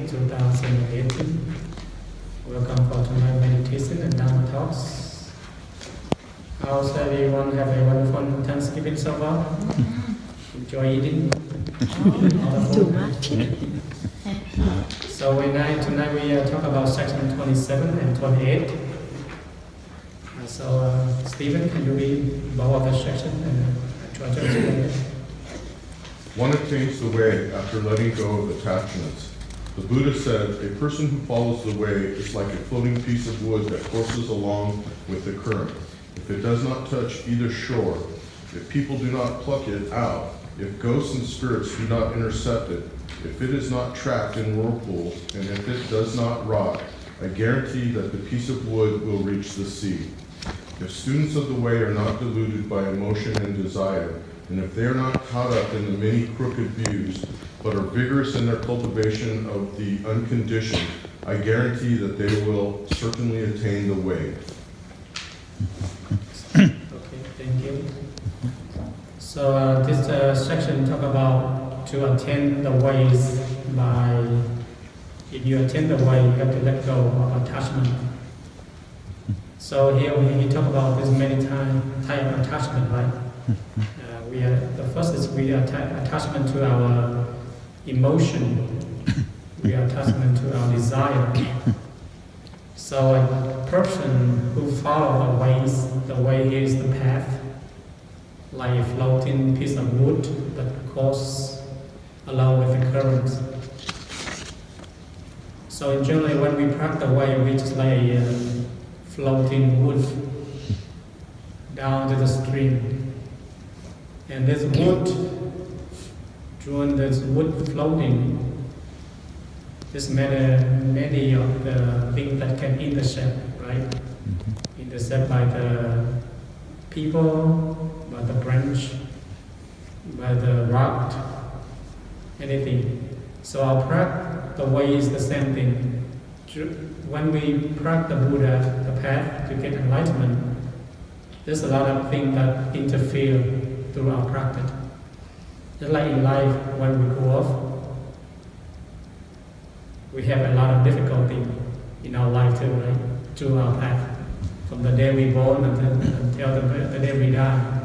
2018. Welcome for tonight meditation and Dharma talks. How's everyone have a wonderful Thanksgiving so far? Enjoy eating? Too much. So tonight we talk about section 27 and 28. Stephen, can you read both of the section and try to explain it? One attains the way after letting go of attachments. The Buddha said, a person who follows the way is like a floating piece of wood that courses along with the current. If it does not touch either shore, if people do not pluck it out, if ghosts and spirits do not intercept it, if it is not trapped in whirlpools, and if it does not rot, I guarantee that the piece of wood will reach the sea. If students of the way are not deluded by emotion and desire, and if they are not caught up in the many crooked views, but are vigorous in their cultivation of the unconditioned, I guarantee that they will certainly attain the way. Okay, thank you. So this section talk about to attain the ways by, if you attain the way, you have to let go of attachment. So here we talk about this many type of attachment, right? The first is we attachment to our emotion. We are attachment to our desire. So a person who follows the way is the path, like a floating piece of wood that goes along with the current. So generally when we practice the way, we just like a floating wood down to the stream. And this wood, during this wood floating, there's many of the things that can intersect, right? Intersect by the people, by the branch, by the rock, anything. So our practice, the way is the same thing. When we practice the Buddha, the path to get enlightenment, there's a lot of things that interfere through our practice. Just like in life, when we grow up, we have a lot of difficulty in our life too, right? Through our path. From the day we born until the day we die.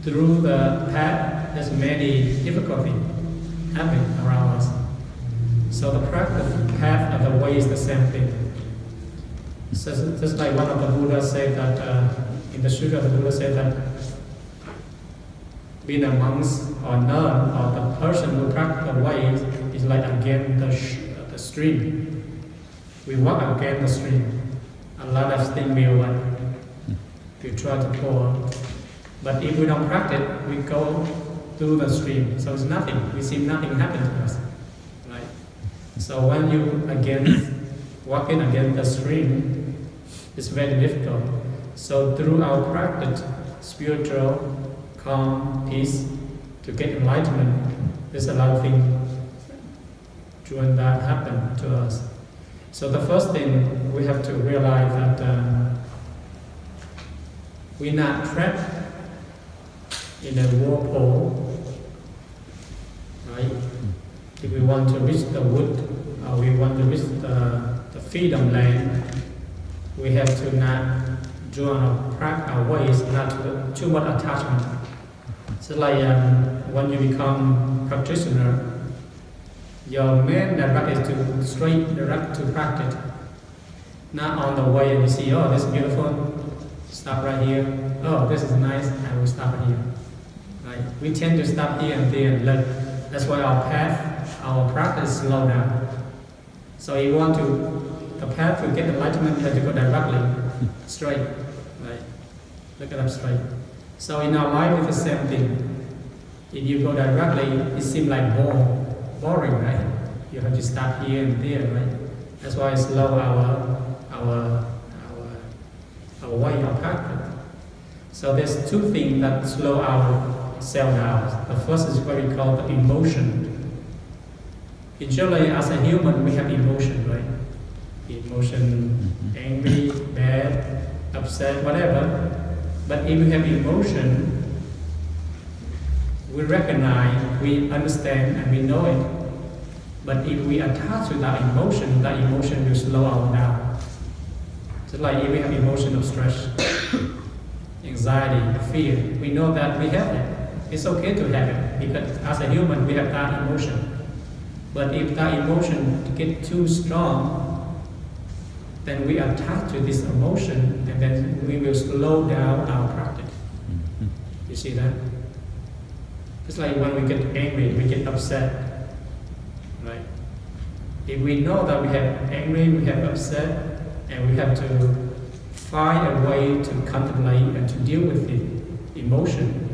Through the path, there's many difficulties happening around us. So the practice, path of the way is the same thing. So just like one of the Buddhas said that, in the Sutra, the Buddha said that being a monk or nun or the person who practices the way is like against the stream. We walk against the stream. A lot of things we try to pour. But if we don't practice, we go through the stream. So it's nothing. We see nothing happen to us. Right? So when you walking against the stream, it's very difficult. So through our practice, spiritual, calm, peace, to get enlightenment, there's a lot of things during that happen to us. So the first thing we have to realize that we're not trapped in a whirlpool, right? If we want to reach the wood, we want to reach the freedom land, we have to not join our ways, not too much attachment. So like when you become practitioner, your main direct is to straight direct to practice. Not on the way and you see, oh, this is beautiful, stop right here. Oh, this is nice, I will stop here. Right? We tend to stop here and there and learn. That's why our path, our practice slow down. So you want the path to get enlightenment, you have to go directly, straight. Right? Look at them straight. So in our life, it's the same thing. If you go directly, it seems like boring, right? You have to stop here and there, right? That's why it's slow our way of practice. So there's two things that slow our self down. The first is what we call the emotion. Usually, as a human, we have emotion, right? Emotion, angry, bad, upset, whatever. But if we have emotion, we recognize, we understand, and we know it. But if we attach to that emotion will slow us down. Just like if we have emotion of stress, anxiety, fear, we know that we have it. It's okay to have it because as a human we have that emotion. But if that emotion gets too strong, then we attach to this emotion and then we will slow down our practice. You see that? It's like when we get angry, we get upset, right? If we know that we have angry, we have upset, and we have to find a way to contemplate and to deal with the emotion,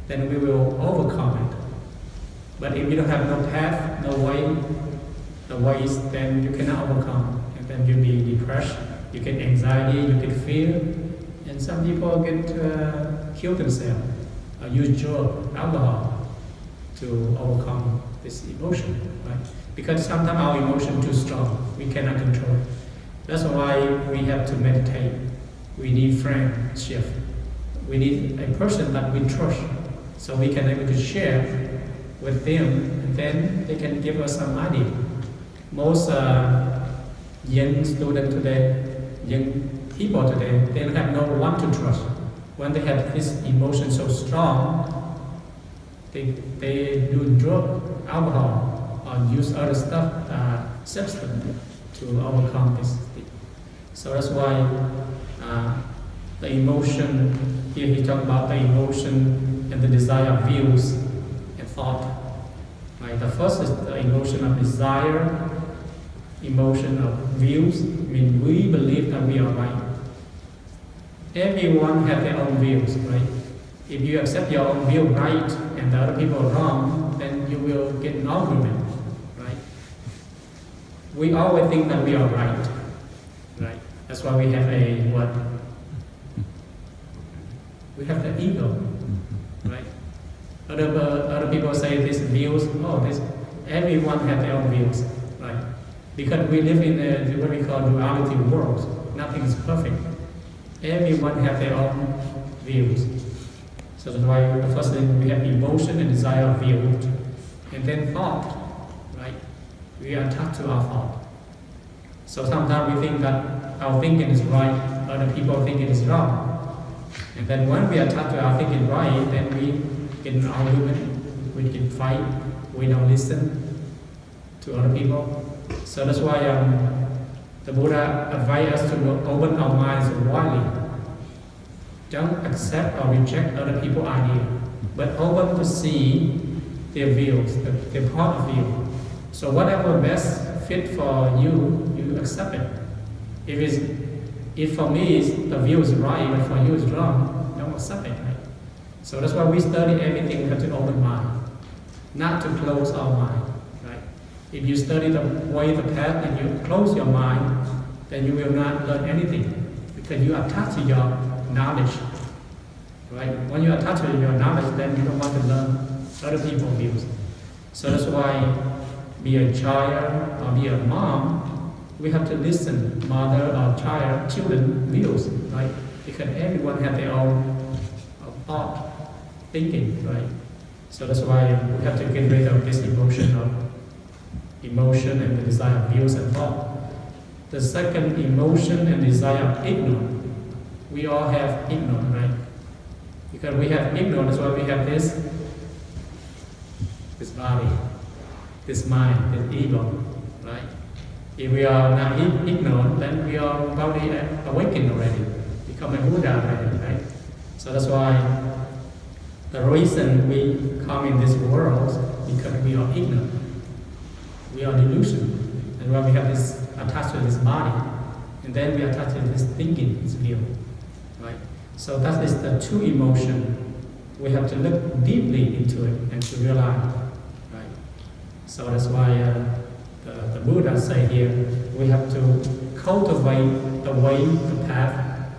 then we will overcome it. But if you don't have no path, no ways, then you cannot overcome. And then you'll be depressed, you get anxiety, you get fear, and some people get kill themselves, use drug, alcohol to overcome this emotion, right? Because sometimes our emotion is too strong, we cannot control it. That's why we have to meditate. We need friendship. We need a person that we trust, so we can able to share with them, and then they can give us some idea. Most young students today, young people today, they don't have no one to trust. When they have this emotion so strong, they do drug, alcohol, or use other stuff, substance to overcome this. So that's why the emotion, here he talks about the emotion and the desire of views and thought. Right? The first is the emotion of desire, emotion of views. I mean, we believe that we are right. Everyone has their own views, right? If you accept your own view right and the other people are wrong, then you will get an argument, right? We always think that we are right, right? That's why we have a what? We have the ego, right? Other people say these views, everyone has their own views, right? Because we live in what we call duality world. Nothing is perfect. Everyone has their own views. So that's why the first thing we have emotion and desire of view, and then thought, right? We are attached to our thought. So sometimes we think that our thinking is right, other people think it is wrong. And then when we attach to our thinking right, then we get an argument, we can fight, we don't listen to other people. So that's why the Buddha advised us to open our minds widely. Don't accept or reject other people's ideas, but open to see their views, their point of view. So whatever best fit for you, you accept it. If for me the view is right, but for you is wrong, don't accept it. Right? So that's why we study everything. We have to open mind, not to close our mind. Right? If you study the way, the path, and you close your mind, then you will not learn anything because you attach to your knowledge. Right? When you attach to your knowledge, then you don't want to learn other people's views. So that's why, be a child or be a mom, we have to listen mother or children views, right? Because everyone has their own thought, thinking, right? So that's why we have to get rid of this emotion and the desire of views and thought. The second, emotion and desire of ignorance. We all have ignorance, right? Because we have ignorance, that's why we have this body, this mind, this ego, right? If we are not ignorant, then we are already awakened already, become a Buddha already, right? So that's why the reason we come in this world is because we are ignorant. We are delusion. And when we have this attached to this body, and then we attach to this thinking, this view, right? So that is the true emotion. We have to look deeply into it and to realize, right? So that's why the Buddha say here, we have to cultivate the way, the path,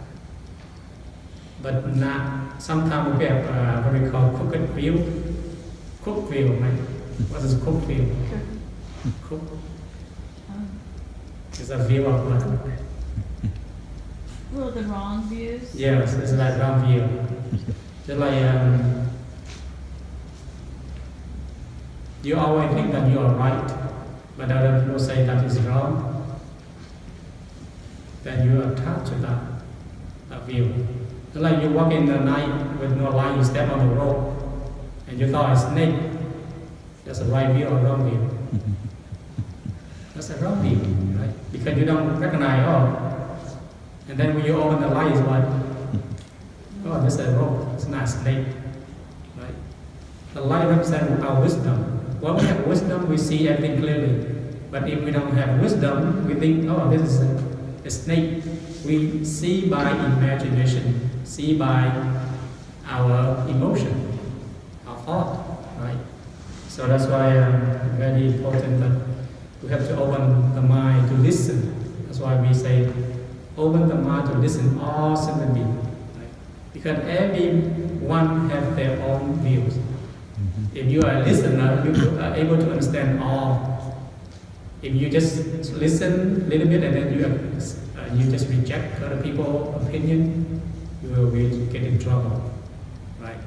but not, sometimes we have what we call crooked view. Crooked view, right? What is crooked view? Crook. It's a view of what? Well, the wrong views? Yes, it's like wrong view. Just like you always think that you are right. but other people say that is wrong, then you are attached to that view. Just like you walk in the night with no light, you step on the road, and you thought it's snake. That's a right view or wrong view? That's a wrong view, right? Because you don't recognize, and then when you open the light, it's like, this is a road, it's not a snake, right? The light represents our wisdom. When we have wisdom, we see everything clearly. But if we don't have wisdom, we think, this is a snake. We see by imagination, see by our emotion, our thought, right? So that's why very important that we have to open the mind to listen. That's why we say, open the mind to listen all sentient beings. Right? Because everyone has their own views. If you are a listener, you are able to understand all. If you just listen a little bit and then you just reject other people's opinion, you will get in trouble, right?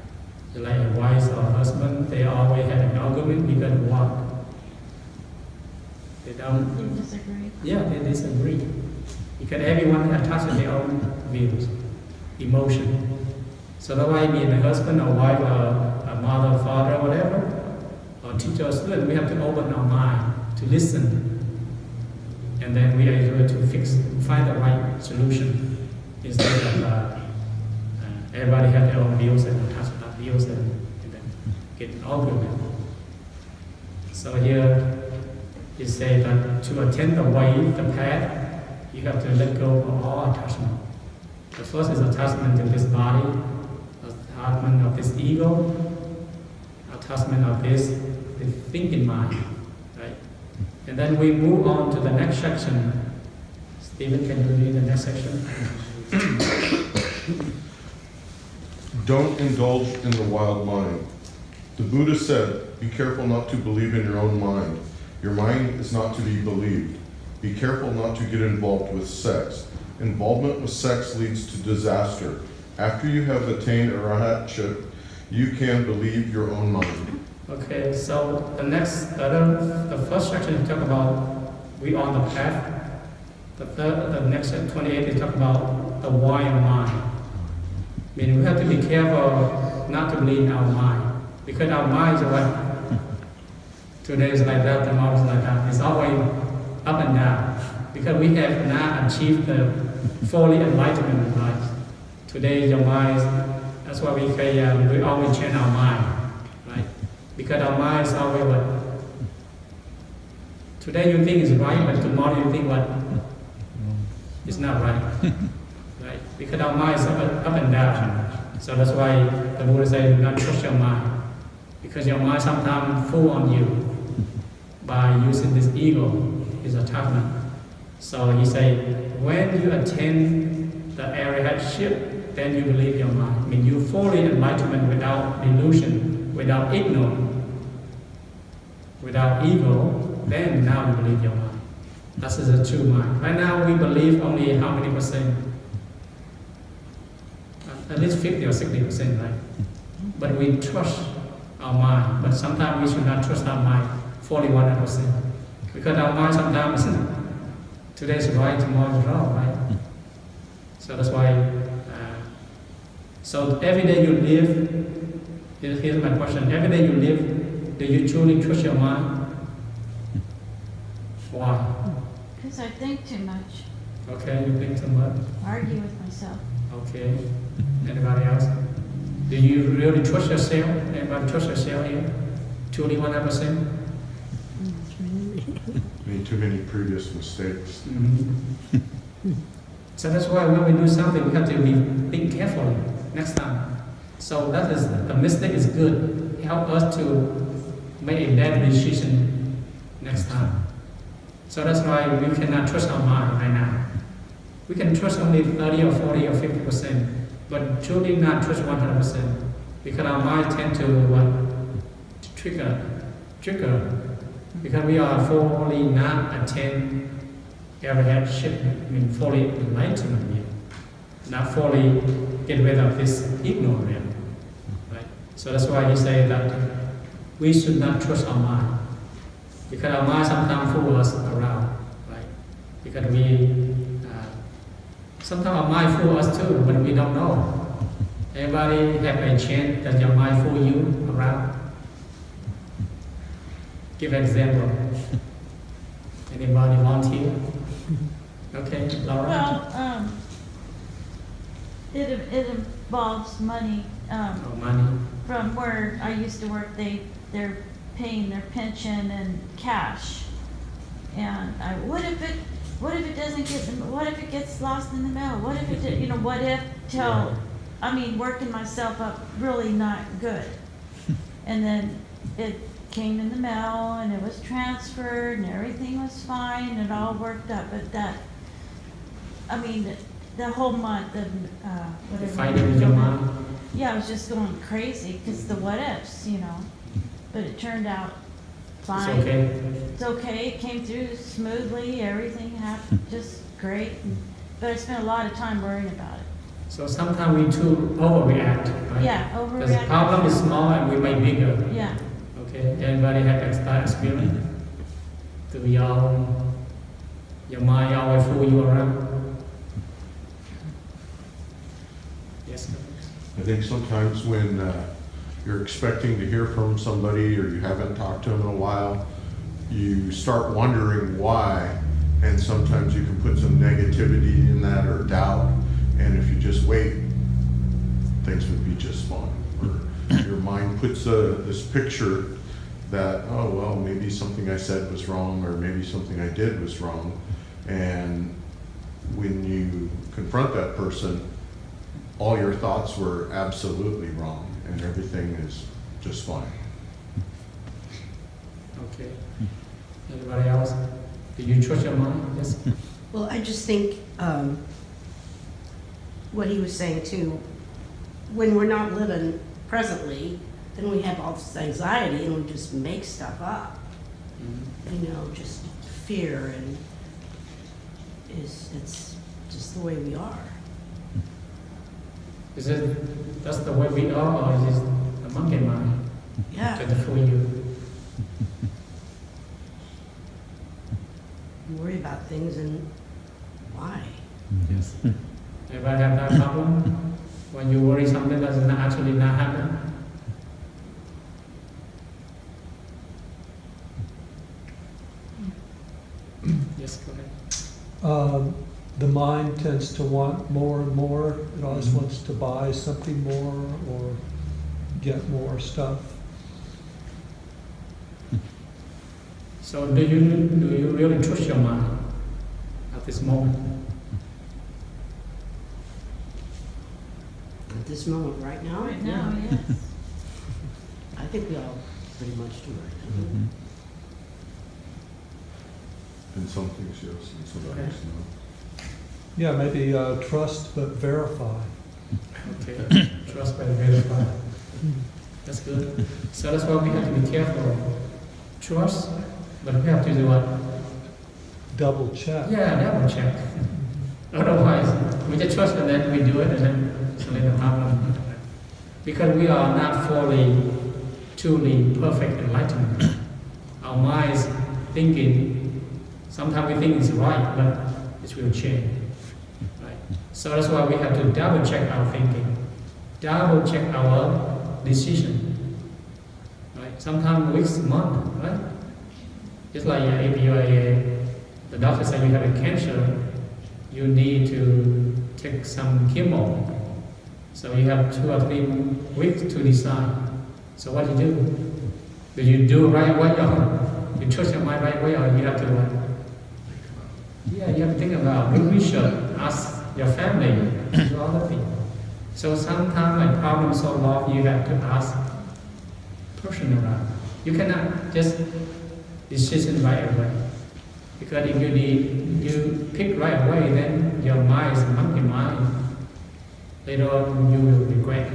Like a wife or husband, they always have an argument because of what? They disagree. Yeah, they disagree. Because everyone attaches their own views, emotion. So that's why being a husband or wife or a mother, father, whatever, or teacher or student, we have to open our mind to listen. And then we are able to find the right solution instead of everybody has their own views and attach that views and then get an argument. So here it says that to attain the way, the path, you have to let go of all attachment. The first is attachment to this body, attachment of this ego, attachment of this thinking mind, right? And then we move on to the next section. Stephen, can you read the next section? Don't indulge in the wild mind. The Buddha said, be careful not to believe in your own mind. Your mind is not to be believed. Be careful not to get involved with sex. Involvement with sex leads to disaster. After you have attained arahatship, you can believe your own mind. Okay, so the first section is talk about we on the path. The next 28 is talk about the wild mind. I mean, we have to be careful not to believe in our mind, because our mind is what today is like that, tomorrow is like that. It's always up and down, because we have not achieved the fully enlightenment in life. Today your mind, that's why we say we always change our mind, right? Because our mind is always what? Today you think is right, but tomorrow you think what? It's not right. Right? Because our mind is up and down. So that's why the Buddha says, do not trust your mind. Because your mind sometimes fool on you by using this ego, this attachment. So he said, when you attain the arahantship, then you believe your mind. I mean, you fully enlightenment without delusion, without ignorance, without ego, then now you believe your mind. That is a true mind. Right now we believe only how many percent? At least 50 or 60%, right? But we trust our mind. But sometimes we should not trust our mind 41%. Because our mind sometimes today is right, tomorrow is wrong, right? So that's why. So every day you live. Here's my question: every day you live, do you truly trust your mind? Why? Because I think too much. Okay, you think too much. Argue with myself. Okay. Anybody else? Do you really trust yourself? Anybody trust yourself here? Truly 100%? Made too many previous mistakes. Mm-hmm. So that's why when we do something, we have to think carefully next time. So that is, the mistake is good. It helps us to make a better decision next time. So that's why we cannot trust our mind right now. We can trust only 30 or 40 or 50%, but truly not trust 100%. Because our mind tend to what? To trigger. Because we are fully not attain arahantship, I mean fully enlightenment yet. Not fully get rid of this ignorance. Right? So that's why he say that we should not trust our mind. Because our mind sometimes fool us around, right? Because we, sometimes our mind fool us too, but we don't know. Everybody have a chance that your mind fool you around? Give an example. Anybody volunteer? Okay, Laura? Well, it involves money. Oh, money. From where I used to work, they're paying their pension in cash. And what if it doesn't get, what if it gets lost in the mail? What if it, what if till, I mean, working myself up really not good. And then it came in the mail and it was transferred and everything was fine and it all worked out. But that, I mean, the whole month of, whatever. Fighting with your mind. Yeah, I was just going crazy because the what ifs, but it turned out fine. It's okay. It's okay, it came through smoothly, everything happened just great. But I spent a lot of time worrying about it. So sometimes we too overreact, right? Yeah, Because the overreact. problem is small and we make bigger. Yeah, Okay, everybody have that experience? Do we all, your mind always fool you around? Yes, sir. I think sometimes when you're expecting to hear from somebody or you haven't talked to them in a while, you start wondering why, and sometimes you can put some negativity in that or doubt, and if you just wait, things would be just fine. Or your mind puts this picture that, oh, well, maybe something I said was wrong, or maybe something I did was wrong, and when you confront that person, all your thoughts were absolutely wrong, and everything is just fine. Okay. Anybody else? Do you trust your mind? Yes? Well, I just think what he was saying too, when we're not living presently, then we have all this anxiety and we just make stuff up. Just fear, and it's just the way we are. Is it that's the way we are, or is it the monkey mind Yeah. trying to fool you? You worry about things, and why? Yes. Anybody have that problem? When you worry something that's not actually not happen? Yes, go ahead. The mind tends to want more and more. It always Mhm. wants to buy something more or get more stuff. So do you really trust your mind at this moment? At this moment, right now? right now, yeah. yes. I think we all pretty much do right now. Mhm. And some things yes, and some things no. Yeah, maybe trust but verify. Okay, trust but verify. That's good. So that's why we have to be careful. Trust, but we have to do what? Double check. Yeah, double check. Otherwise, we just trust and then we do it and then it's a little problem. Because we are not fully, truly perfect enlightenment. Our minds thinking, sometimes we think it's right, but it will change. Right? So that's why we have to double check our thinking, double check our decision. Right? Sometimes weeks, month, right? Just like if you are the doctor says you have a cancer, you need to take some chemo. So you have 2 or 3 weeks to decide. So what do? Do you do right away or you trust your mind right away, or you have to yeah, you have to think about do research, ask your family, do other things. So sometimes a problem so long you have to ask person around. You cannot just decision right away. Because if you pick right away, then your mind is a monkey mind. Later on, you will regret.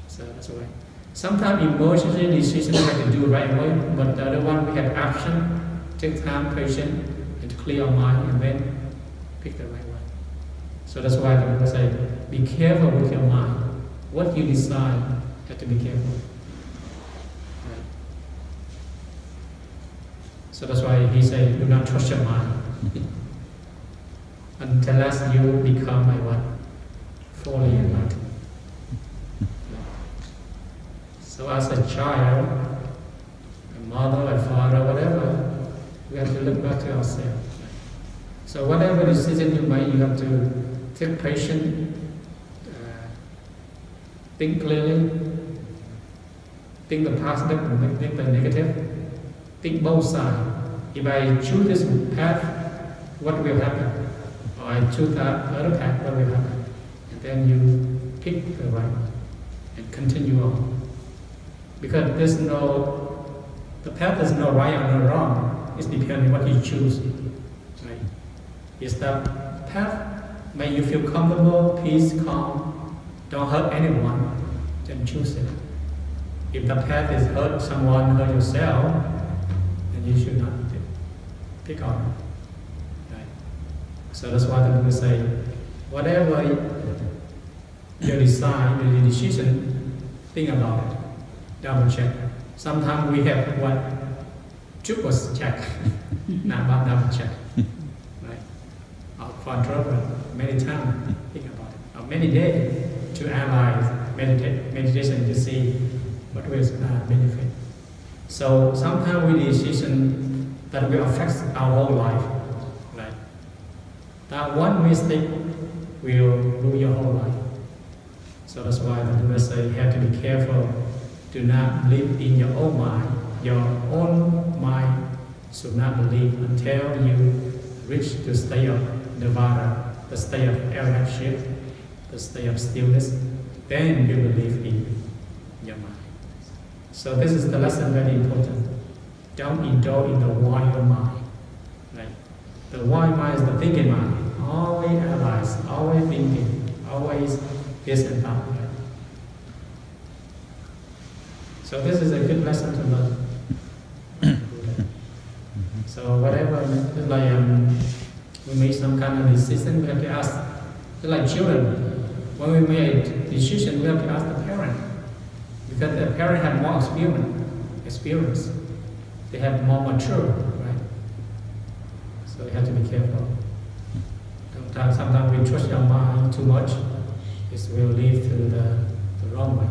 So that's why. Sometimes emotional decisions we have to do right away, but the other one we have action, take time, patience, and to clear our mind, and then pick the right one. So that's why the Buddha say, be careful with your mind. What you decide, you have to be careful. Right. So that's why he said, do not trust your mind. Unless you become like what? Fully enlightened. So as a child, a mother, a father, whatever, we have to look back to ourselves. So whatever decision you make, you have to take patience, think clearly, think the positive and think the negative, think both sides. If I choose this path, what will happen? Or I choose that other path, what will happen? And then you pick the right one and continue on. Because the path is no right or no wrong. It's depending on what you choose. Right? Is the path make you feel comfortable, peace, calm, don't hurt anyone, then choose it. If the path is hurt someone, hurt yourself, then you should not pick on it. Right? So that's why the Buddha say, whatever you decide, your decision, think about it. Double check. Sometimes we have what? Triple check, not one double check. Right? Or quadruple, many times, think about it. Or many days to analyze meditation to see what will benefit. So sometimes we decision that will affect our whole life. Right? That one mistake will ruin your whole life. So that's why the Buddha say you have to be careful. Do not believe in your own mind. Your own mind should not believe until you reach the state of nirvana, the state of arahantship, the state of stillness. Then you believe in your mind. So this is the lesson very important. Don't indulge in the wild mind. Right? The wild mind is the thinking mind. Always analyze, always thinking, always this and that. Right? So this is a good lesson to learn. So whatever, like we make some kind of decision, we have to ask. Like children, when we make a decision, we have to ask the parent, because the parent have more experience. They have more mature, right? So we have to be careful. Sometimes we trust our mind too much, it will lead to the wrong way.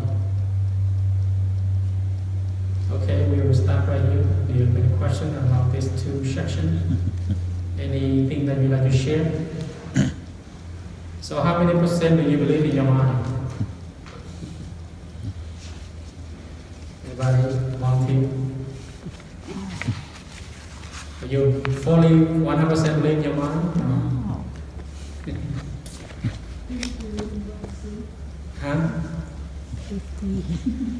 Okay, we will start right here. Do you have any question about these two sections? Anything that you'd like to share? So how many percent do you believe in your mind? Anybody want to? Are you fully 100% believe in your mind? No. Huh?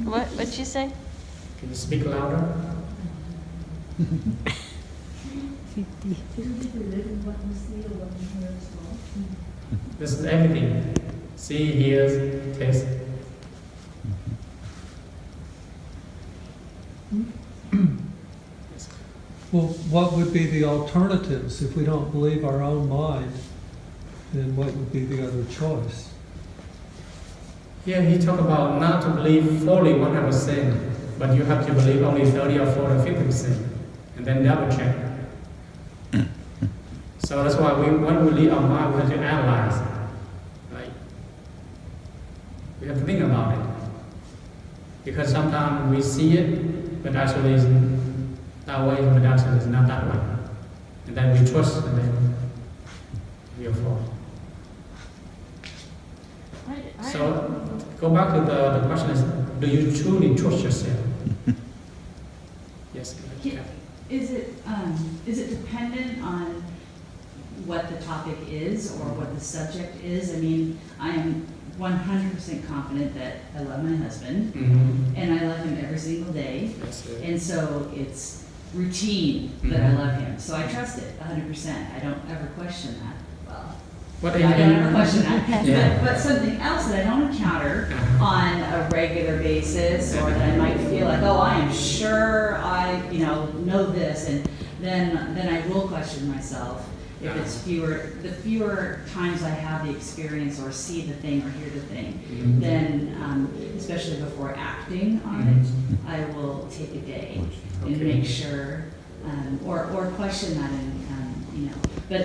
What'd you say? Can you speak louder? 50. This is everything. See, hear, taste. Well, what would be the alternatives if we don't believe our own mind? Then what would be the other choice? Here he talk about not to believe fully 100%, but you have to believe only 30 or 40 or 50%, and then double check. So that's why when we leave our mind, we have to analyze, right? We have to think about it. Because sometimes we see it, but actually it's that way, but actually it's not that way. And then we trust, and then we fall. So go back to the question is, do you truly trust yourself? Yes. Is it dependent on what the topic is or what the subject is? I mean, I am 100% confident that I love my husband, and I love him every single day. Yes, And so it's routine that I love him. So I trust it 100%. I don't ever question that. Well, What I don't ever question that. Yeah. But something else that I don't encounter on a regular basis, or that I might feel like, oh, I am sure I, know this, and then I will question myself. If it's the fewer times I have the experience or see the thing or hear the thing, then, especially before acting on it, I will take a day and make sure or question that but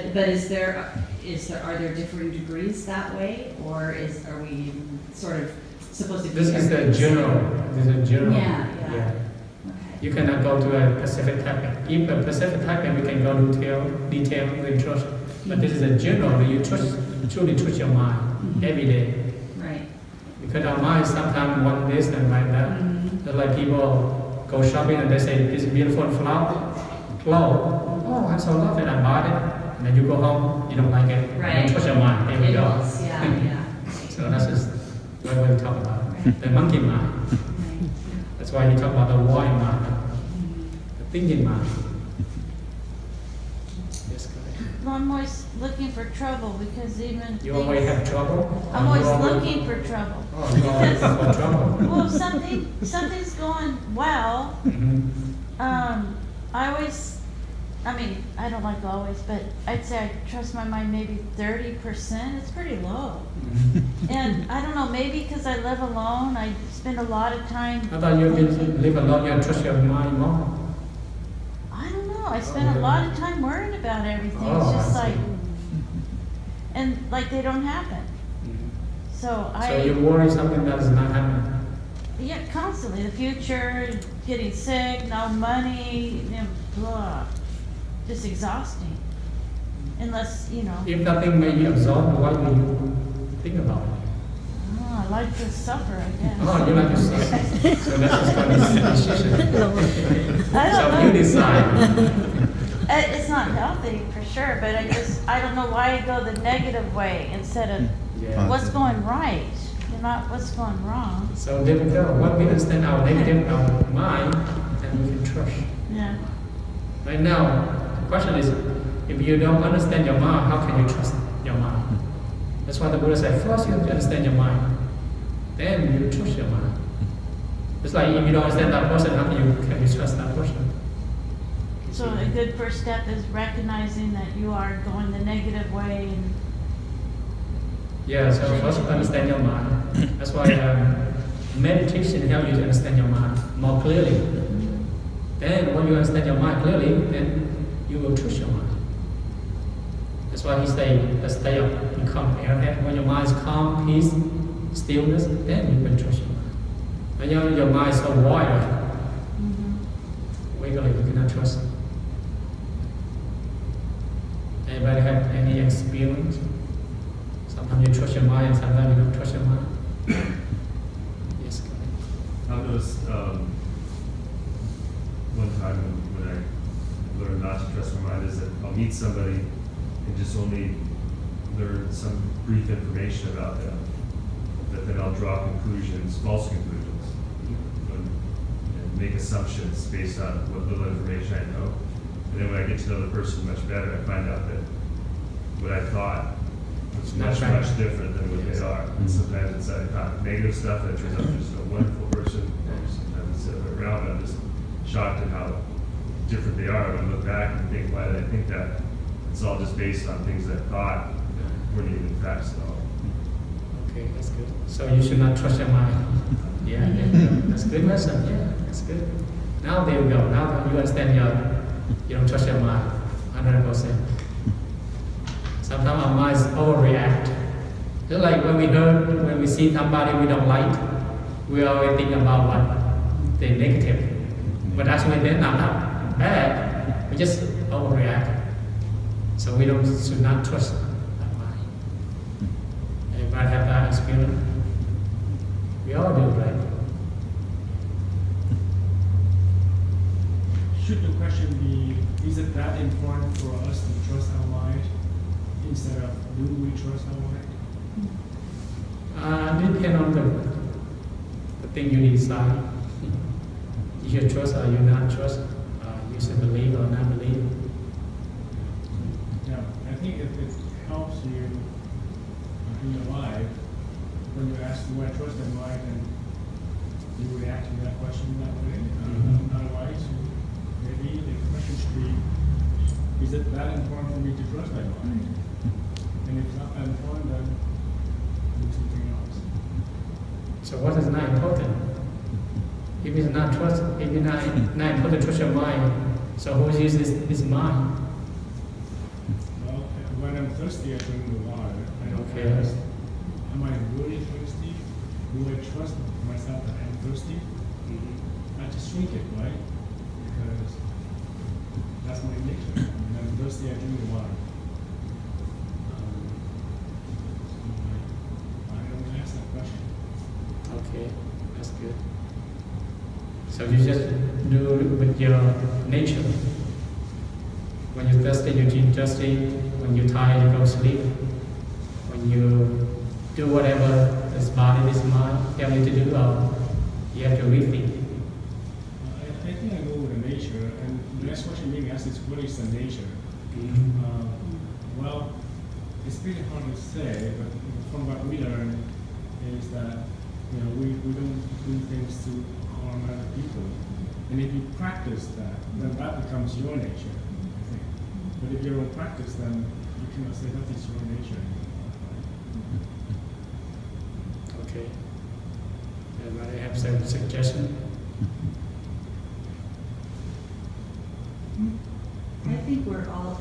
are there differing degrees that way, or are we sort of supposed to be? This is the general. This is general. Yeah. Yeah. Okay. You cannot go to a specific typing. If a specific typing, we can go to detail with trust. But this is a general. You truly trust your mind every day. Right. Because our mind sometimes want this and like that. Mhm. Just like people go shopping and they say, this beautiful flower. Oh, I so love it, I bought it. And then you go home, you don't like it. Right. You trust your mind. There we go. Impulse, yeah. So that's just what we talk about. Right. The monkey mind. Right. That's why you talk about the why mind, Mhm. the thinking mind. Yes, go ahead. Well, I'm always looking for trouble because even You always have trouble? I'm Or always you always- looking for trouble. Oh, you always look for trouble. Well, if something's going well, Mhm. I don't like always, but I'd say I trust my mind maybe 30%. It's pretty low. Mhm. And I don't know, maybe because I live alone, I spend a lot of time. I thought you live alone, you trust your mind more. I don't know, I spend a lot of time worrying about everything. Oh, It's just I see. like, and like they don't happen. So So you worry something that is not happening. yeah, constantly, the future, getting sick, no money, blah. Just exhausting. Unless, If nothing made you absorb, why do you think about it? I like to suffer, I guess. Oh, you like to see. So that's just going to be a decision. I don't So know. you decide. It's not healthy for sure, but I don't know why I go the negative way instead of Yeah. what's going right, not what's going wrong. So there we go. When we understand our negative, our mind, then we can trust. Yeah. Right now, the question is, if you don't understand your mind, how can you trust your mind? That's why the Buddha said, first you have to understand your mind. Then you trust your mind. It's like if you don't understand that person, how can you trust that person? So a good first step is recognizing that you are going the negative way and Yeah, so first understand your mind. That's why meditation helps you to understand your mind more clearly. Then when you understand your mind clearly, then you will trust your mind. That's why he say, stay up, become airhead. When your mind is calm, peace, stillness, then you can trust your mind. When your mind is so wild, wiggly, you cannot trust. Anybody have any experience? Sometimes you trust your mind, and sometimes you don't trust your mind. Yes, go ahead. I've noticed one time when I learned not to trust my mind is that I'll meet somebody and just only learn some brief information about them, but then I'll draw conclusions, false conclusions, and make assumptions based on what little information I know. And then when I get to know the person much better, I find out that what I thought was That's much, right. much different than what they are. And sometimes it's I thought negative stuff that turns out they're just a wonderful person. And sometimes it's the other way around. I'm just shocked at how different they are. When I look back and think, why did I think that? It's all just based on things that I thought weren't even facts at all. Okay, that's good. So you should not trust your mind. Yeah, there you go. That's a good lesson. Yeah, that's good. Now there we go. Now you understand you don't trust your mind 100%. Sometimes our minds overreact. Just like when we see somebody we don't like, we always think about what the negative. But actually they're not bad. We just overreact. So we should not trust that mind. Everybody have that experience? We all do, right? Should the question be, is it that important for us to trust our mind instead of do we trust our mind? Depend on the thing you decide. You should trust or you not trust. You should believe or not believe. Yeah, I think it helps you in your life when you ask, do I trust my mind, and you react to that question that way. Otherwise, maybe the question should be, is it that important for me to trust my mind? And if it's not that important, then do something else. So what is not important? If it's not important to trust your mind, So who uses this mind? Well, when I'm thirsty, I drink the water. I don't Okay. ask, am I really thirsty? Do I trust myself that I'm thirsty? I just drink it, right? Because that's my nature. When I'm thirsty, I drink the water. So I don't ask that question. Okay, that's good. So you just do it with your nature. When you're thirsty, you drink thirsty. When you're tired, you go sleep. When you do whatever this body, this mind tell you to do, you have to rethink. I think I go with the nature, and the next question being asked is, what is the nature? Well, it's pretty hard to say, but from what we learn is that we don't do things to harm other people. And if you practice that, then that becomes your nature, I think. But if you don't practice, then you cannot say that is your nature. Okay. Anybody have some suggestion? I think we're all,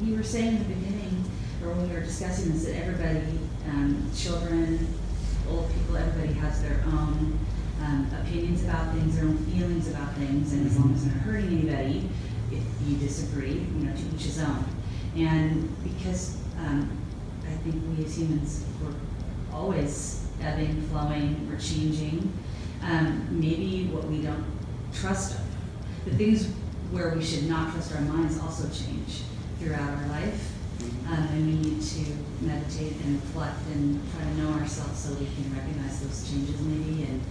you were saying in the beginning, or when we were discussing this, that everybody, children, old people, everybody has their own opinions about things, their own feelings about things, and as long as they're not hurting anybody, if you disagree, to each his own. And because I think we as humans, we're always ebbing, flowing, we're changing. Maybe what we don't trust, the things where we should not trust our minds also change throughout our life. And we need to meditate and reflect and try to know ourselves so we can recognize those changes maybe. And,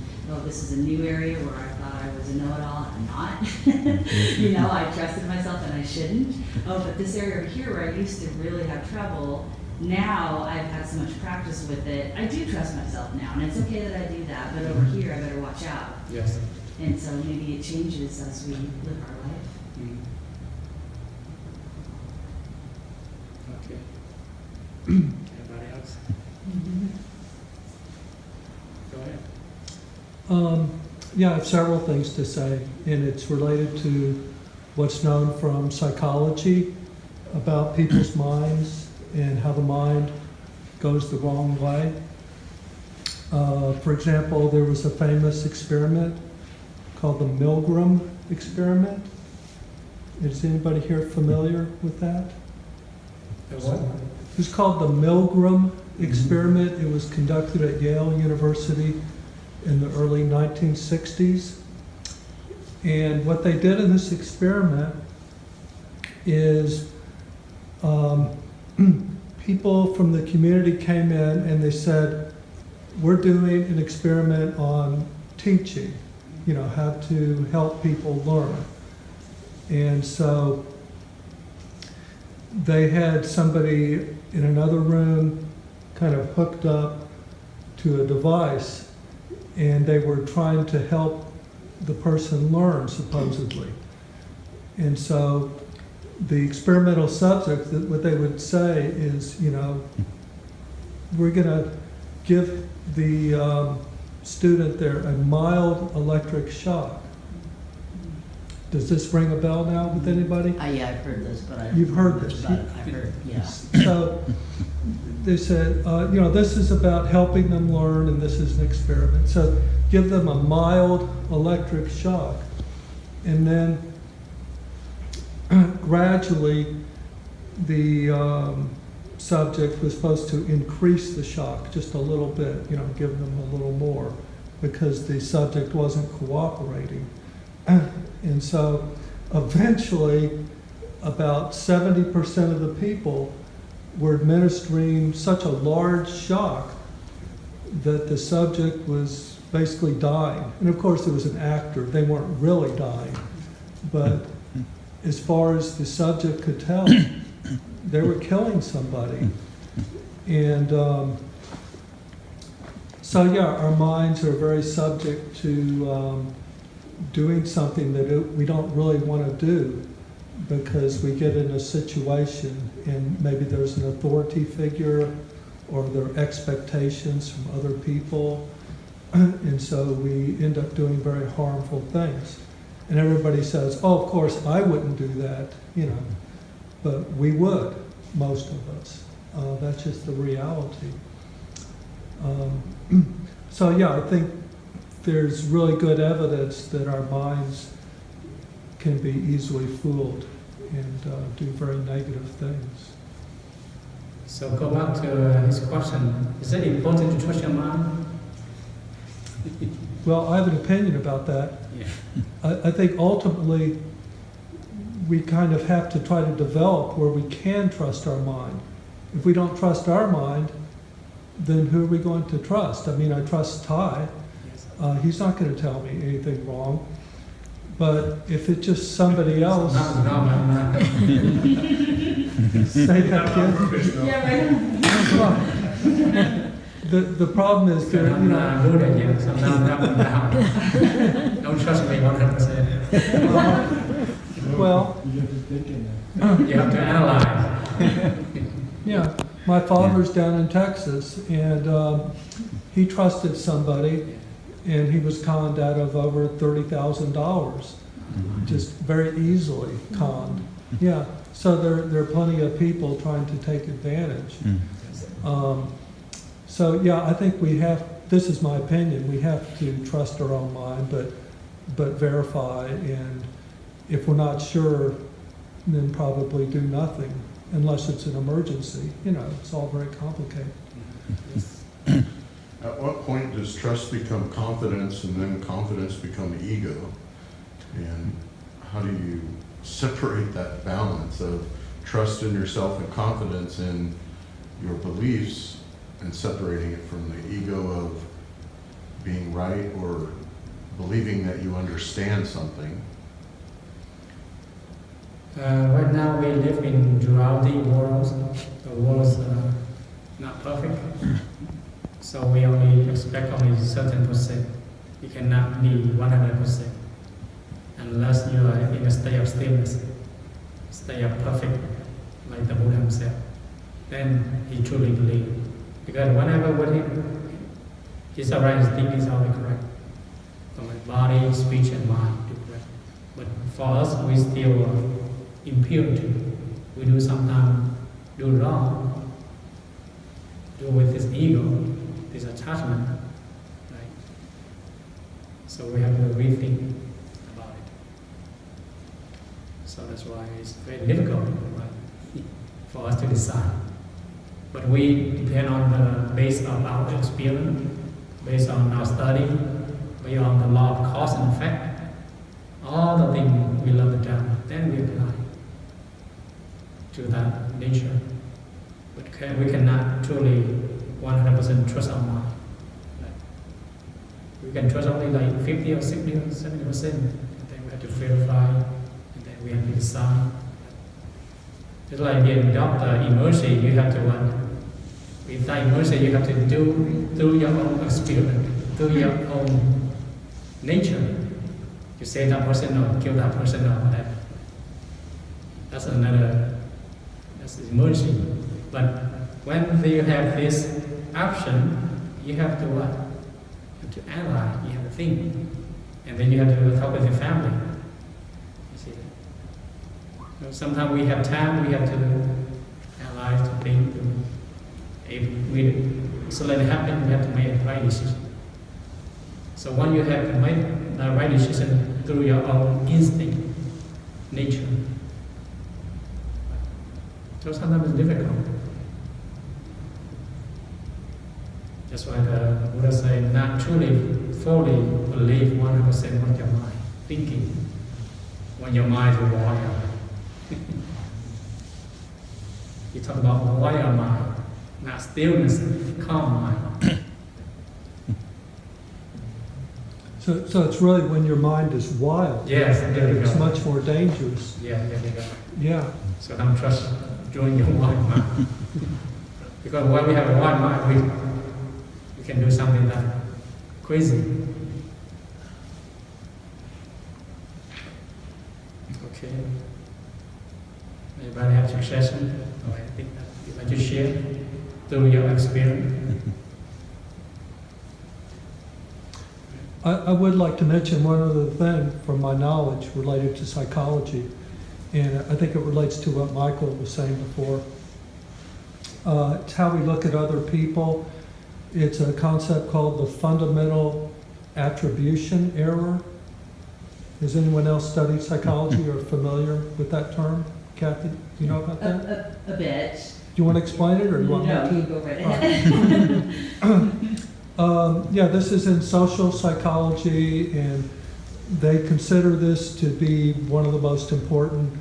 this is a new area where I thought I was a know-it-all, and I'm not. I trusted myself and I shouldn't. But this area over here where I used to really have trouble, now I've had so much practice with it, I do trust myself now. And it's okay that I do that, but over here I better watch out. Yes. And so maybe it changes as we live our life. Okay. Anybody else? Go ahead. Yeah, I have several things to say, and it's related to what's known from psychology about people's minds and how the mind goes the wrong way. For example, there was a famous experiment called the Milgram experiment. Is anybody here familiar with that? The what? It was called the Milgram experiment. It was conducted at Yale University in the early 1960s. And what they did in this experiment is people from the community came in and they said, we're doing an experiment on teaching, how to help people learn. And so they had somebody in another room kind of hooked up to a device, and they were trying to help the person learn, supposedly. And so the experimental subject, what they would say is, we're going to give the student there a mild electric shock. Does this ring a bell now with anybody? Yeah, I've heard this, but I. You've heard this. I've heard, yeah. So they said, this is about helping them learn, and this is an experiment. So give them a mild electric shock, and then gradually the subject was supposed to increase the shock just a little bit, give them a little more, because the subject wasn't cooperating. And so eventually about 70% of the people were administering such a large shock that the subject was basically dying. And of course there was an actor, they weren't really dying, but as far as the subject could tell, they were killing somebody. And so yeah, our minds are very subject to doing something that we don't really want to do, because we get in a situation and maybe there's an authority figure or there are expectations from other people, and so we end up doing very harmful things. And everybody says, oh, of course, I wouldn't do that, you know, but we would, most of us. That's just the reality. So yeah, I think there's really good evidence that our minds can be easily fooled and do very negative things. So go back to his question. Is it important to trust your mind? Well, I have an opinion about that. Yeah. I think ultimately we kind of have to try to develop where we can trust our mind. If we don't trust our mind, then who are we going to trust? I mean, I trust Ty. He's not going to tell me anything wrong. But if it's just somebody else, say that again. Yeah, right. Well, the problem is that, you know, good at you, sometimes up and down. Don't trust me 100%. well, You get to thinking that. You have to analyze. yeah, my father's down in Texas, and he trusted somebody, and he was conned out of over $30,000, just very easily conned. Yeah, so there are plenty of people trying to take advantage. So yeah, I think we have, this is my opinion, we have to trust our own mind, but verify, and if we're not sure, then probably do nothing, unless it's an emergency. You know, it's all very complicated. At what point does trust become confidence and then confidence become ego? And how do you separate that balance of trust in yourself and confidence in your beliefs and separating it from the ego of being right or believing that you understand something? Right now we live in duality worlds. The world is not perfect. So we only expect only a certain percent. You cannot be 100% unless you are in a state of stillness, state of perfect, like the Buddha himself. Then he truly believes. Because whenever his awareness thinking is always correct. From my body, speech, and mind to correct. But for us, we still impurity. We do sometimes do wrong, do with this ego, this attachment, right? So we have to rethink about it. So that's why it's very difficult, right, for us to decide. But we depend on the base of our experience, based on our study, based on the law of cause and effect, all the things we learn the Dharma, then we apply to that nature. But we cannot truly 100% trust our mind. Right? We can trust only like 50 or 60 or 70%, and then we have to verify, and then we have to decide. Just like being doctor, immersion, you have to with that immersion, you have to do through your own experience, through your own nature. You say that person or kill that person or whatever. That's immersion. But when you have this option, you have to what? You have to analyze, you have to think, and then you have to talk with your family. You see? So sometimes we have time, we have to analyze, to think. If something happens, we have to make the right decision. So when you have to make the right decision through your own instinct, nature. So sometimes it's difficult. That's why the Buddha said, not truly, fully believe 100% what your mind thinking, when your mind is wired. You talk about wired mind, not stillness, calm mind. So it's really when your mind is wild, Yes, that there you it's go. much more dangerous. Yeah, there you go. Yeah. So don't trust during your wild mind. Because when we have a wild mind, we can do something that crazy. Okay. Anybody have suggestion or anything that you'd like to share through your experience? I would like to mention one other thing from my knowledge related to psychology, and I think it relates to what Michael was saying before. It's how we look at other people. It's a concept called the fundamental attribution error. Has anyone else studied psychology or familiar with that term? Kathy, do you know about that? A bit. Do you want to explain it, or do you want me No, to? you go right ahead. Yeah, this is in social psychology, and they consider this to be one of the most important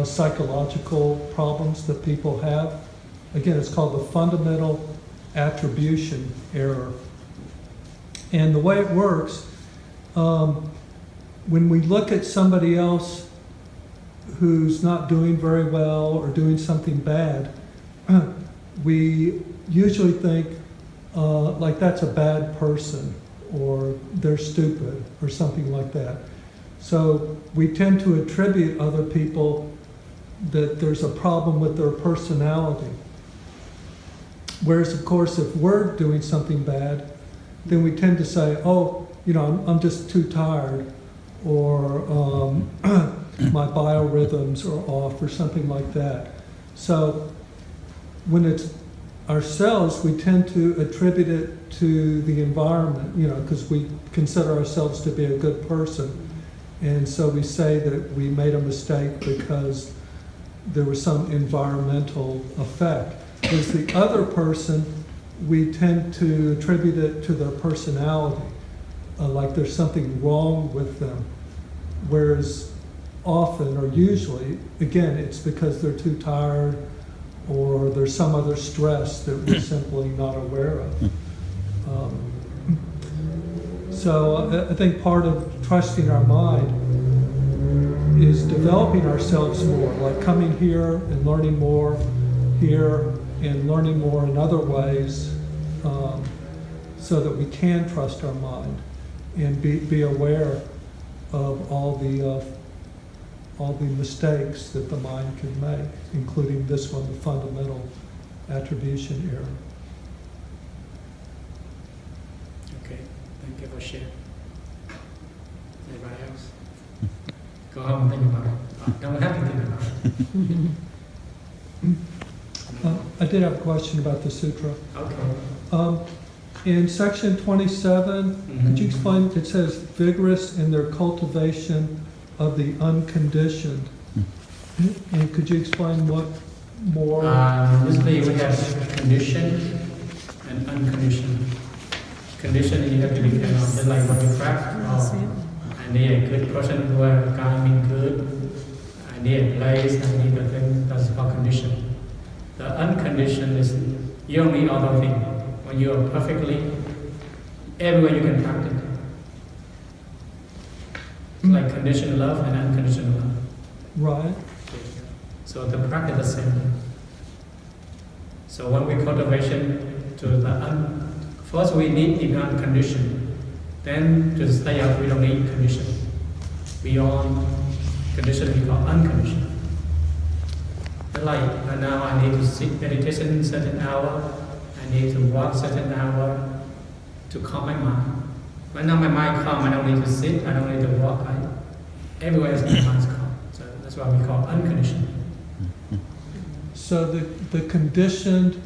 psychological problems that people have. Again, it's called the fundamental attribution error. And the way it works, when we look at somebody else who's not doing very well or doing something bad, we usually think like that's a bad person, or they're stupid, or something like that. So we tend to attribute other people that there's a problem with their personality. Whereas, of course, if we're doing something bad, then we tend to say, oh, you know, I'm just too tired, or my biorhythms are off, or something like that. So when it's ourselves, we tend to attribute it to the environment, you know, because we consider ourselves to be a good person. And so we say that we made a mistake because there was some environmental effect. Whereas the other person, we tend to attribute it to their personality, like there's something wrong with them. Whereas often, or usually, again, it's because they're too tired, or there's some other stress that we're simply not aware of. So I think part of trusting our mind is developing ourselves more, like coming here and learning more here and learning more in other ways, so that we can trust our mind and be aware of all the mistakes that the mind can make, including this one, the fundamental attribution error. Okay, thank you for sharing. Anybody else? Go home and think about it. Don't have to think about it. I did have a question about the sutra. Okay. In section 27, could you explain, it says vigorous in their cultivation of the unconditioned. And could you explain what more? Usually we have conditioned and unconditioned. Conditioned, you have to depend on, just like when you practice. I need a good person who are guiding me good. I need a place, I need a thing. That's called conditioned. The unconditioned is you don't need all those things. When you are perfectly, everywhere you can practice. It's like conditioned love and unconditional love. Right. So the practice the same. So when we cultivation to the first we need the unconditioned. Then to stay up we don't need condition. Beyond condition we call unconditional. Like now I need to sit meditation certain hour. I need to walk certain hour to calm my mind. Right now my mind calm, I don't need to sit, I don't need to walk. Everywhere else my mind's calm. So that's why we call unconditioned. So the conditioned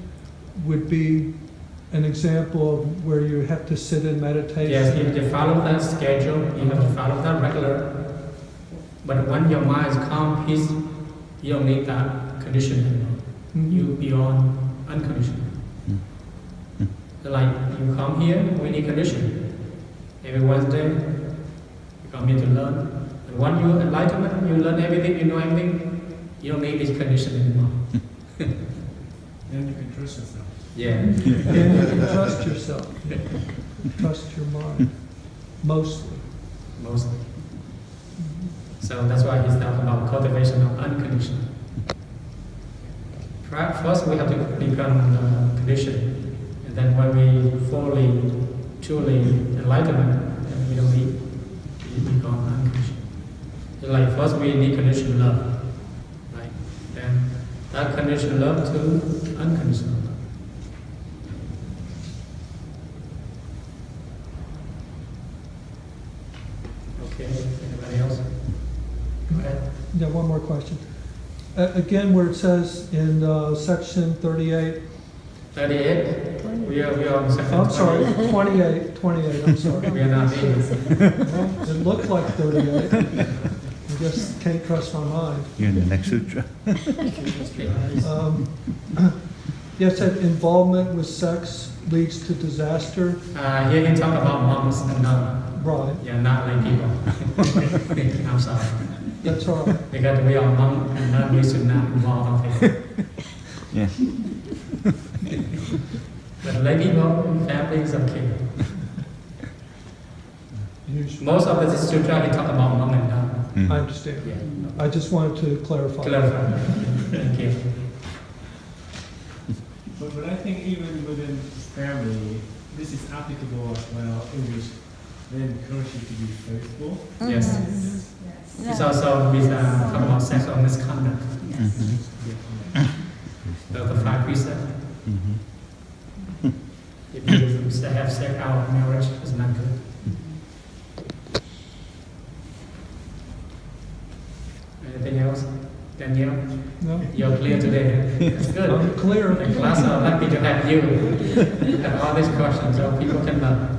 would be an example of where you have to sit in meditation? Yes, you have to follow that schedule, you have to follow that regular. But when your mind is calm, peace, you don't need that condition anymore. You beyond unconditioned. Like you come here, we need condition. Every Wednesday, you come here to learn. And when you enlightenment, you learn everything, you know everything, you don't need this condition anymore. Then you can trust yourself. Yeah. And you can trust yourself. Trust your mind. Mostly. Mostly. So that's why he's talking about cultivation of unconditional. First we have to become conditioned. And then when we fully, truly enlightenment, then we don't need to become unconditional. It's like first we need conditional love. Right? Then that conditional love to unconditional love. Yeah, one more question. Again, where it says in section 38, 38. We are on section. I'm sorry, 28, I'm sorry. We are not in. Well, it looked like 38. I just can't trust my mind. You're in the next sutra. Yeah, it said involvement with sex leads to disaster. Here he talk about monks and nuns. Right, Yeah, not like people. I'm sorry. that's all right. Because we are monk and nun, we should not involve okay. Yeah. But lay people, family is okay. Usually, Most of the sutra he talk about monk and nun. I understand. Yeah. I just wanted to clarify. Clarify. Thank you. But I think even within family, this is applicable as well, English, they encourage you to be faithful. Yes. Yeah. It's also with talk about sexual misconduct. Yes. The 5 precepts. Mhm. If you have sex out of marriage, it's not good. Anything else? Danielle, No, you're clear today. That's good. I'm clear. The class are happy to have you. Have all these questions so people can learn.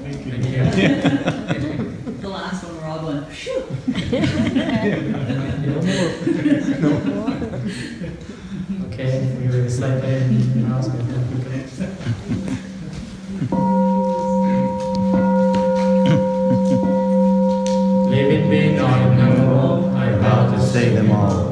Thank you. The last one, we're all going, phew. Okay, we will recite anything else. Living being or innumerable, I vow to Say them all.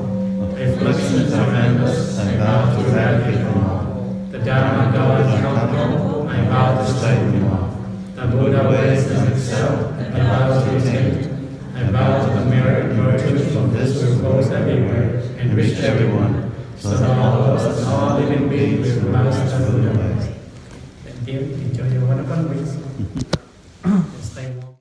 Afflictions are endless, I vow to eradicate them all. The Dharma God is unknowable, I vow to strike them off. The Buddha ways them excel, I vow to attain it. I vow to the merit virtues from this repose everywhere, and reach everyone, so that all of us and all living beings will rise to the Buddha way.